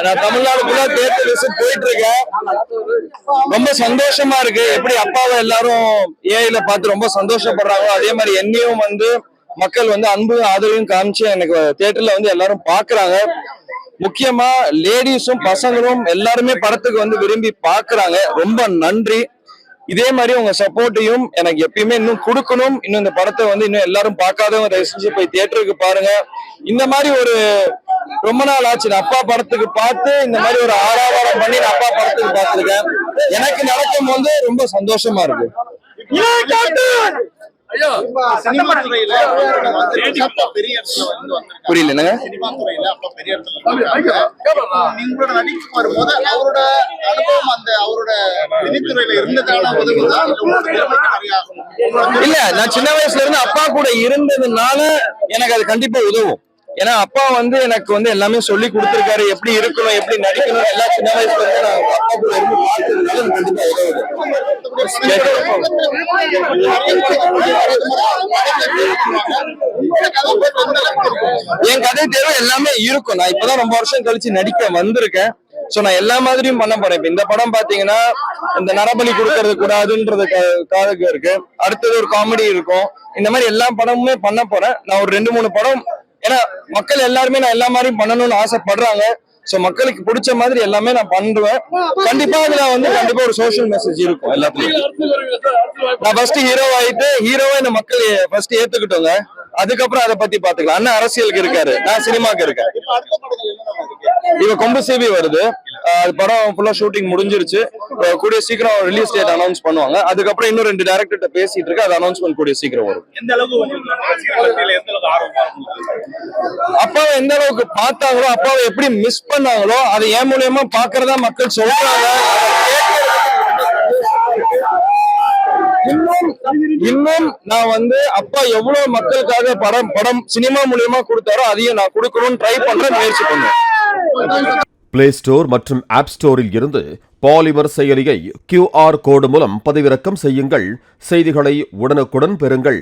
நான் தமிழ்நாடு ஃபுல்லா theatre visit போயிட்டு இருக்கேன். ரொம்ப சந்தோஷமா இருக்கு. எப்படி அப்பாவை எல்லாரும் ஏஐல பார்த்து ரொம்ப சந்தோஷப்படுறாங்க, அதே மாதிரி என்னையும் மக்கள் அன்பு ஆதரவையும் காமிச்சு எனக்கு தியேட்டர்ல எல்லாரும் பாக்குறாங்க. முக்கியமா லேடிஸும் பசங்களும் எல்லாருமே படத்துக்கு விரும்பி பாக்குறாங்க. ரொம்ப நன்றி. இதே மாதிரி உங்க சப்போர்ட்டையும் எனக்கு எப்பயுமே இன்னும் கொடுக்கணும். இன்னும் இந்த படத்தை இன்னும் எல்லாரும் பார்க்காதவங்க தயவு செஞ்சு போய் தியேட்டருக்கு பாருங்க. இந்த மாதிரி ஒரு ரொம்ப நாள் ஆச்சு நான் அப்பா படத்துக்கு பார்த்து இந்த மாதிரி ஒரு ஆறாவாரம் பண்ணி நான் அப்பா படத்துக்கு பார்த்திருக்கேன். எனக்கு நடக்கும் ரொம்ப சந்தோஷமா இருக்கு. புரியல என்னங்க? இல்ல, நான் சின்ன வயசுல இருந்து அப்பா கூட இருந்ததுனால எனக்கு அது கண்டிப்பா உதவும். ஏன்னா அப்பா எனக்கு எல்லாமே சொல்லி கொடுத்திருக்காரு, எப்படி இருக்கணும், எப்படி நடிக்கணும், எல்லாம் சின்ன வயசுல இருந்து நான் அப்பா கூட இருந்து பார்த்ததுனால கண்டிப்பா உதவுது. என் கதை தேவை எல்லாமே இருக்கும். நான் இப்பதான் ரொம்ப வருஷம் கழிச்சு நடிக்க வந்திருக்கேன். சோ நான் எல்லா மாதிரியும் பண்ண போறேன். இப்ப இந்த படம் பாத்தீங்கன்னா இந்த நரபலி கொடுக்கறது கூடாதுன்றதுக்காக இருக்கு. அடுத்தது ஒரு காமெடி இருக்கும். இந்த மாதிரி எல்லா படமுமே பண்ண போறேன். நான் ஒரு 2-3 படம், ஏன்னா மக்கள் எல்லாருமே நான் எல்லா மாதிரியும் பண்ணணும்னு ஆசைப்படுறாங்க. சோ மக்களுக்கு பிடிச்ச மாதிரி எல்லாமே நான் பண்ணுவேன். கண்டிப்பா அதுல கண்டிப்பா ஒரு சோசியல் மெசேஜ் இருக்கும் எல்லாத்துலயும். நான் ஃபர்ஸ்ட் ஹீரோ ஆயிட்டு ஹீரோவா இந்த மக்கள் ஃபர்ஸ்ட் ஏத்துக்கிட்டோங்க. அதுக்கப்புறம் அதை பத்தி பாத்துக்கலாம். அண்ணன் அரசியலுக்கு இருக்காரு, நான் சினிமாக்கு இருக்கேன். இவ கொம்பு சேவி வருது. அது படம் ஃபுல்லா ஷூட்டிங் முடிஞ்சிருச்சு. கூடிய சீக்கிரம் ரிலீஸ் டேட் அனௌன்ஸ் பண்ணுவாங்க. அதுக்கப்புறம் இன்னும் 2 டைரக்டர்கிட்ட பேசிட்டு இருக்கு. அது அனௌன்ஸ்மெண்ட் கூடிய சீக்கிரம் வரும். அப்பாவை எந்த அளவுக்கு பார்த்தாங்களோ, அப்பாவை எப்படி மிஸ் பண்ணாங்களோ, அதை என் மூலியமா பாக்குறதா மக்கள் சொல்றாங்க. இன்னும் நான் அப்பா எவ்வளவு மக்களுக்காக படம் சினிமா மூலியமா கொடுத்தாரோ அதையும் நான் கொடுக்கணும்னு ட்ரை பண்றேன், முயற்சி பண்ணுவேன். பிளே ஸ்டோர் மற்றும் ஆப் ஸ்டோரில் இருந்து பாலிமர் செயலியை QR கோடு மூலம் பதிவிறக்கம் செய்யுங்கள். செய்திகளை உடனுக்குடன் பெறுங்கள்.